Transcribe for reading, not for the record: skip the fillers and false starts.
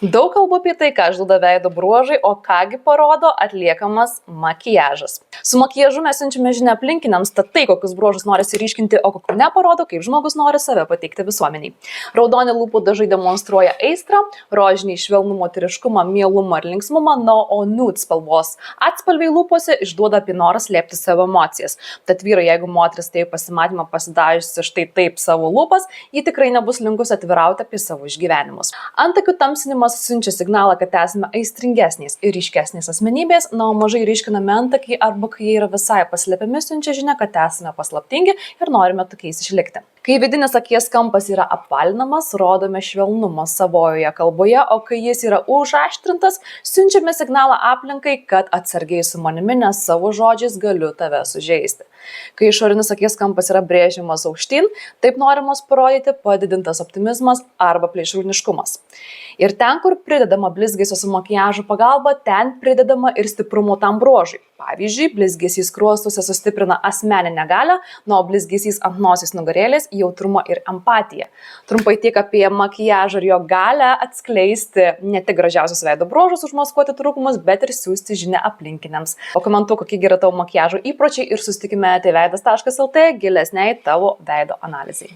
Daug kalbu apie tai, ką žudo veido bruožai, o kągi parodo atliekamas makiažas. Su makiažu mes siunčiame žinią aplinkiniams, tad tai, kokius bruožus nori ryškinti, o kokių neparodo, kaip žmogus nori save pateikti visuomeniai. Raudoni lūpų dažai demonstruoja aistrą, rožiniai švelnumą, moteriškumą, mielumą ir linksmumą, o nude spalvos atspalviai lūpose išduoda apie norą slėpti savo emocijas. Tad vyrai, jeigu moteris tai pasimatymą pasidažiusi štai taip savo lūpas, ji tikrai nebus linkusi atvirauti apie savo išgyvenimus. Antakių tamsinimas siunčia signalą, kad esame aistringesnės ir ryškesnės asmenybės, o mažai ryškinami antakiai arba kai jie yra visai paslėpiami, siunčia žinia, kad esame paslaptingi ir norime tokiais išlikti. Kai vidinis akies kampas yra apvalinamas, rodome švelnumą savojoje kalboje, o kai jis yra užaštrintas, siunčiame signalą aplinkai, kad atsargiai su manimi, nes savo žodžiais galiu tave sužeisti. Kai išorinis akies kampas yra brėžiamas aukštyn, taip norimas parodyti padidintas optimizmas arba plėšrūniškumas. Ir ten, kur pridedama blizgesio su makiažo pagalba, ten pridedama ir stiprumo tam bruožui. Pavyzdžiui, blizgesys skruostuose sustiprina asmeninę galią, o blizgesys ant nosies nugarėlės jautrumą ir empatiją. Trumpai tiek apie makiažą ir jo galę atskleisti ne tik gražiausius veido bruožus, užmaskuoti trūkumus, bet ir siųsti žinią aplinkiniams. Pakomentuok, kokie yra tavo makiažo įpročiai ir susitikime tveidas.lt gilesniai tavo veido analizai.